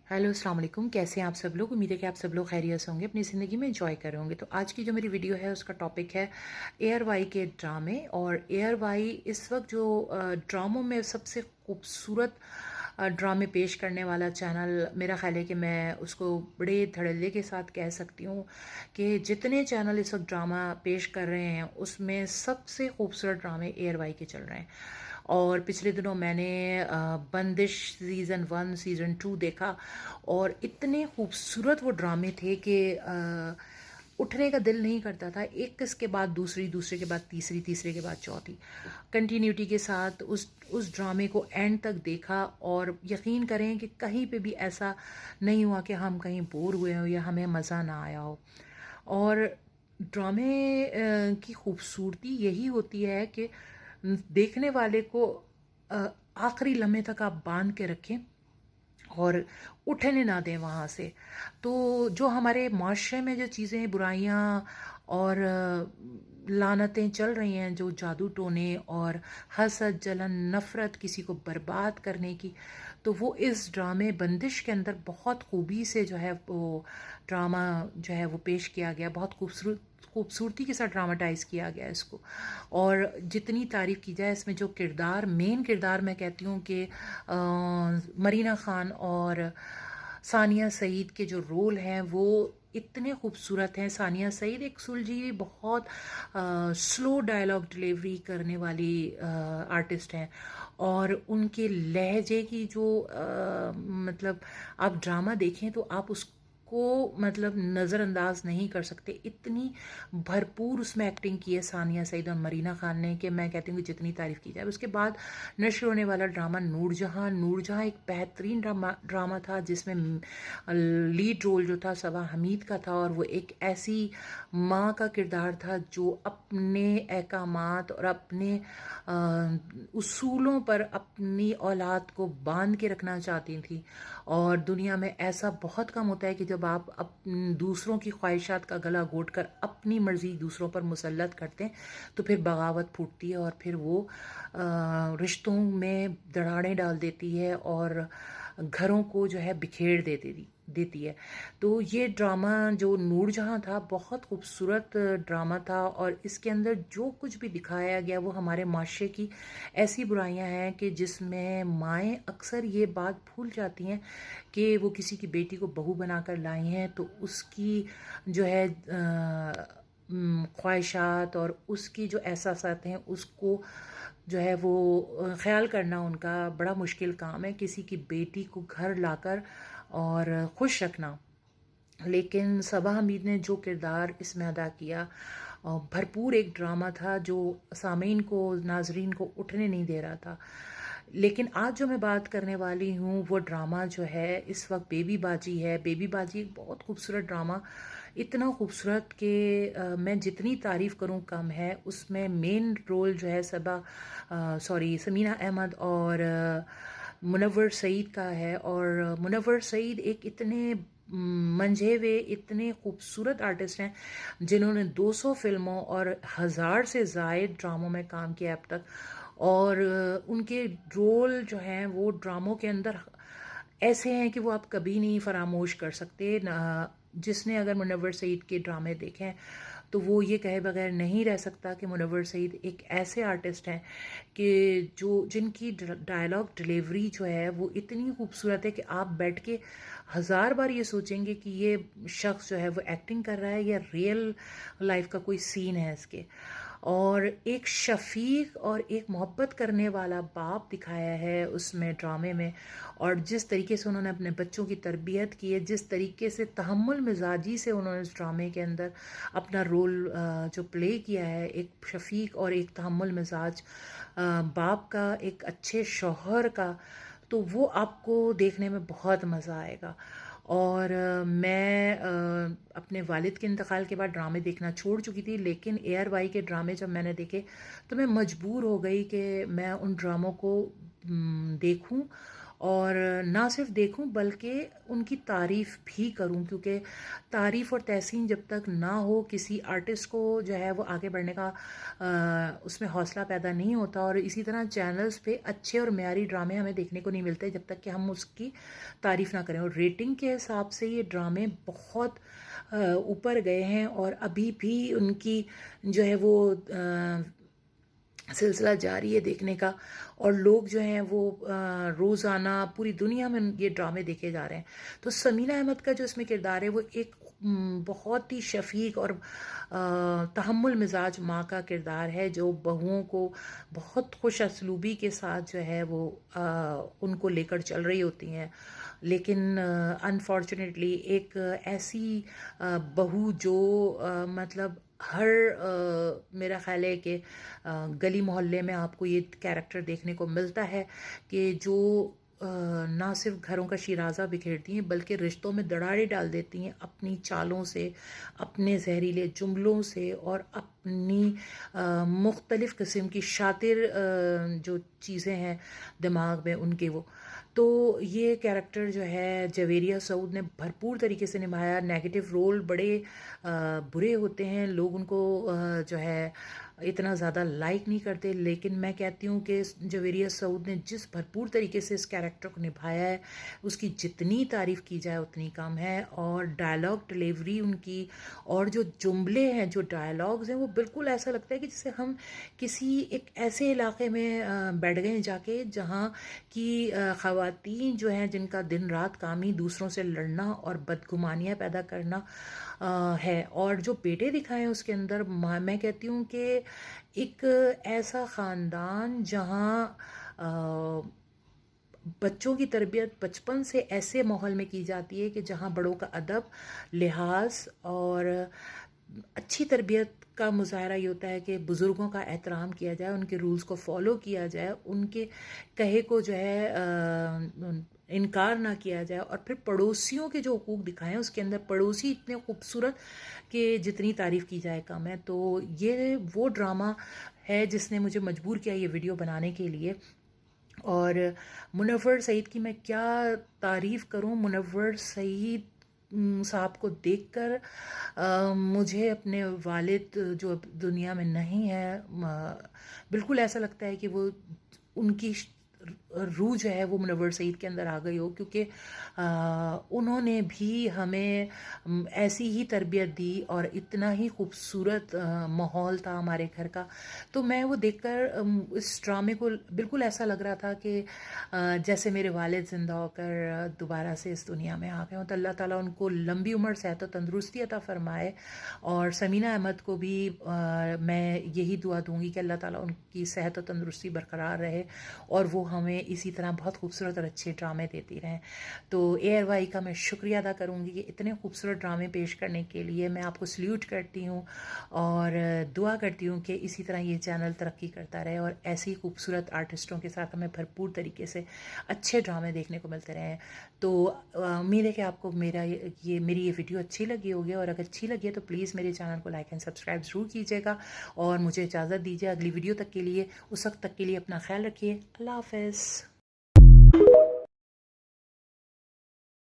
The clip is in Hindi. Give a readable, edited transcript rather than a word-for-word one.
हेलो अस्सलाम वालेकुम। कैसे हैं आप सब लोग? उम्मीद है कि आप सब लोग खैरियत से होंगे, अपनी ज़िंदगी में एंजॉय कर रहे होंगे। तो आज की जो मेरी वीडियो है उसका टॉपिक है एयर वाई के ड्रामे। और एयर वाई इस वक्त जो ड्रामों में सबसे खूबसूरत ड्रामे पेश करने वाला चैनल, मेरा ख्याल है कि मैं उसको बड़े धड़ल्ले के साथ कह सकती हूँ कि जितने चैनल इस वक्त ड्रामा पेश कर रहे हैं उसमें सबसे खूबसूरत ड्रामे एयर वाई के चल रहे हैं। और पिछले दिनों मैंने बंदिश सीज़न 1 सीज़न 2 देखा और इतने खूबसूरत वो ड्रामे थे कि उठने का दिल नहीं करता था। एक इसके बाद दूसरी, दूसरे के बाद तीसरी, तीसरे के बाद चौथी, कंटिन्यूटी के साथ उस ड्रामे को एंड तक देखा। और यकीन करें कि कहीं पे भी ऐसा नहीं हुआ कि हम कहीं बोर हुए हों या हमें मज़ा ना आया हो। और ड्रामे की खूबसूरती यही होती है कि देखने वाले को आखिरी लम्हे तक आप बांध के रखें और उठने ना दें वहाँ से। तो जो हमारे माशरे में जो चीज़ें, बुराइयाँ और लानतें चल रही हैं, जो जादू टोने और हसद, जलन, नफ़रत, किसी को बर्बाद करने की, तो वो इस ड्रामे बंदिश के अंदर बहुत खूबी से जो है वो ड्रामा जो है वो पेश किया गया। बहुत खूबसूरती के साथ ड्रामाटाइज़ किया गया इसको। और जितनी तारीफ़ की जाए, इसमें जो किरदार, मेन किरदार मैं कहती हूँ कि मरीना ख़ान और सानिया सईद के जो रोल हैं वो इतने खूबसूरत हैं। सानिया सईद एक सुलझी, बहुत स्लो डायलॉग डिलीवरी करने वाली आर्टिस्ट हैं। और उनके लहजे की जो मतलब आप ड्रामा देखें तो आप उसको मतलब नज़रअंदाज नहीं कर सकते। इतनी भरपूर उसमें एक्टिंग की है सानिया सईद और मरीना खान ने कि मैं कहती हूँ कि जितनी तारीफ़ की जाए। उसके बाद नश्र होने वाला ड्रामा नूरजहां। नूरजहां एक बेहतरीन ड्रामा था जिसमें लीड रोल जो था सबा हमीद का था। और वो एक ऐसी माँ का किरदार था जो अपने अहकामात और अपने उसूलों पर अपनी औलाद को बांध के रखना चाहती थी। और दुनिया में ऐसा बहुत कम होता है कि जब आप दूसरों की ख्वाहिशात का गला घोट कर अपनी मर्ज़ी दूसरों पर मुसल्लत करते हैं तो फिर बगावत फूटती है और फिर वो रिश्तों में दरारें डाल देती है और घरों को जो है बिखेर देती है। तो ये ड्रामा जो नूरजहां था बहुत खूबसूरत ड्रामा था। और इसके अंदर जो कुछ भी दिखाया गया वो हमारे माशरे की ऐसी बुराइयां हैं कि जिसमें माएँ अक्सर ये बात भूल जाती हैं कि वो किसी की बेटी को बहू बनाकर लाई हैं तो उसकी जो है ख्वाहिशात और उसकी जो एहसासात हैं उसको जो है वो ख्याल करना उनका बड़ा मुश्किल काम है, किसी की बेटी को घर लाकर और खुश रखना। लेकिन सबा हमीद ने जो किरदार इसमें अदा किया, भरपूर एक ड्रामा था जो सामीन को, नाजरीन को उठने नहीं दे रहा था। लेकिन आज जो मैं बात करने वाली हूँ वो ड्रामा जो है इस वक्त बेबी बाजी है। बेबी बाजी एक बहुत खूबसूरत ड्रामा, इतना खूबसूरत कि मैं जितनी तारीफ़ करूँ कम है। उसमें मेन रोल जो है समीना अहमद और मुनव्वर सईद का है। और मुनव्वर सईद एक इतने मंझे हुए, इतने खूबसूरत आर्टिस्ट हैं जिन्होंने 200 फिल्मों और 1000 से ज़ायद ड्रामों में काम किया अब तक। और उनके रोल जो हैं वो ड्रामों के अंदर ऐसे हैं कि वो आप कभी नहीं फरामोश कर सकते ना। जिसने अगर मुनव्वर सईद के ड्रामे देखे हैं तो वो ये कहे बगैर नहीं रह सकता कि मुनव्वर सईद एक ऐसे आर्टिस्ट हैं कि जिनकी डायलॉग डिलीवरी जो है वो इतनी खूबसूरत है कि आप बैठ के हज़ार बार ये सोचेंगे कि ये शख्स जो है वो एक्टिंग कर रहा है या रियल लाइफ का कोई सीन है इसके। और एक शफीक और एक मोहब्बत करने वाला बाप दिखाया है उसमें ड्रामे में। और जिस तरीके से उन्होंने अपने बच्चों की तरबियत की है, जिस तरीके से तहम्मुल मिजाजी से उन्होंने इस ड्रामे के अंदर अपना रोल जो प्ले किया है, एक शफीक और एक तहम्मुल मिजाज बाप का, एक अच्छे शौहर का, तो वो आपको देखने में बहुत मज़ा आएगा। और मैं अपने वालिद के इंतकाल के बाद ड्रामे देखना छोड़ चुकी थी, लेकिन एयर वाई के ड्रामे जब मैंने देखे तो मैं मजबूर हो गई कि मैं उन ड्रामों को देखूं और ना सिर्फ देखूं बल्कि उनकी तारीफ़ भी करूं, क्योंकि तारीफ़ और तहसीन जब तक ना हो किसी आर्टिस्ट को जो है वो आगे बढ़ने का उसमें हौसला पैदा नहीं होता। और इसी तरह चैनल्स पे अच्छे और मेयारी ड्रामे हमें देखने को नहीं मिलते जब तक कि हम उसकी तारीफ़ ना करें। और रेटिंग के हिसाब से ये ड्रामे बहुत ऊपर गए हैं और अभी भी उनकी जो है वो सिलसिला जारी है देखने का। और लोग जो हैं वो रोज़ाना पूरी दुनिया में ये ड्रामे देखे जा रहे हैं। तो समीना अहमद का जो इसमें किरदार है वो एक बहुत ही शफीक और तहम्मुल मिजाज माँ का किरदार है, जो बहुओं को बहुत खुश असलूबी के साथ जो है वो उनको लेकर चल रही होती हैं। लेकिन अनफॉर्चुनेटली एक ऐसी बहू जो मतलब हर मेरा ख्याल है कि गली मोहल्ले में आपको ये कैरेक्टर देखने को मिलता है कि जो ना सिर्फ घरों का शिराजा बिखेरती हैं बल्कि रिश्तों में दरारें डाल देती हैं अपनी चालों से, अपने जहरीले जुमलों से और अपनी मुख्तलिफ़ किस्म की शातिर जो चीज़ें हैं दिमाग में उनके वो। तो ये कैरेक्टर जो है जवेरिया सऊद ने भरपूर तरीके से निभाया। नेगेटिव रोल बड़े बुरे होते हैं, लोग उनको जो है इतना ज़्यादा लाइक नहीं करते, लेकिन मैं कहती हूँ कि जवेरिया सऊद ने जिस भरपूर तरीके से इस कैरेक्टर को निभाया है उसकी जितनी तारीफ़ की जाए उतनी कम है। और डायलॉग डिलीवरी उनकी और जो जुमले हैं, जो डायलॉग्स हैं, वो बिल्कुल ऐसा लगता है कि जैसे हम किसी एक ऐसे इलाके में बैठ गए जाके जहाँ की ख़वातीन जो हैं जिनका दिन रात काम ही दूसरों से लड़ना और बदगुमानियाँ पैदा करना है। और जो बेटे दिखाए हैं उसके अंदर मैं कहती हूँ कि एक ऐसा ख़ानदान जहाँ बच्चों की तरबियत बचपन से ऐसे माहौल में की जाती है कि जहाँ बड़ों का अदब, लिहाज और अच्छी तरबियत का मुजाहरा ये होता है कि बुज़ुर्गों का एहतराम किया जाए, उनके रूल्स को फॉलो किया जाए, उनके कहे को जो है इनकार ना किया जाए। और फिर पड़ोसियों के जो हुकूक दिखाएं उसके अंदर पड़ोसी इतने खूबसूरत कि जितनी तारीफ़ की जाए कम है। तो ये वो ड्रामा है जिसने मुझे मजबूर किया ये वीडियो बनाने के लिए। और मुनव्वर सईद की मैं क्या तारीफ़ करूं। मुनव्वर सईद साहब को देखकर मुझे अपने वालिद जो अब दुनिया में नहीं है बिल्कुल ऐसा लगता है कि वो उनकी रूह जो है वो मुनव्वर सईद के अंदर आ गई हो, क्योंकि उन्होंने भी हमें ऐसी ही तरबियत दी और इतना ही खूबसूरत माहौल था हमारे घर का। तो मैं वो देखकर इस ड्रामे को बिल्कुल ऐसा लग रहा था कि जैसे मेरे वालिद ज़िंदा होकर दोबारा से इस दुनिया में आ गए हों। तो अल्लाह ताला उनको लंबी उम्र, सेहत और तंदुरुस्ती अता फ़रमाए। और समीना अहमद को भी मैं यही दुआ दूंगी कि अल्लाह ताला उनकी सेहत और तंदुरुस्ती बरकरार रहे और वो हमें इसी तरह बहुत खूबसूरत और अच्छे ड्रामे देती रहें। तो ARY का मैं शुक्रिया अदा करूँगी कि इतने खूबसूरत ड्रामे पेश करने के लिए। मैं आपको सल्यूट करती हूँ और दुआ करती हूँ कि इसी तरह ये चैनल तरक्की करता रहे और ऐसे ही खूबसूरत आर्टिस्टों के साथ हमें भरपूर तरीके से अच्छे ड्रामे देखने को मिलते रहें। तो उम्मीद है कि आपको मेरी ये वीडियो अच्छी लगी होगी, और अगर अच्छी लगी है तो प्लीज़ मेरे चैनल को लाइक एंड सब्सक्राइब ज़रूर कीजिएगा और मुझे इजाज़त दीजिए अगली वीडियो तक के लिए। उस वक्त तक के लिए अपना ख्याल रखिए। अल्लाह हाफ़िज़।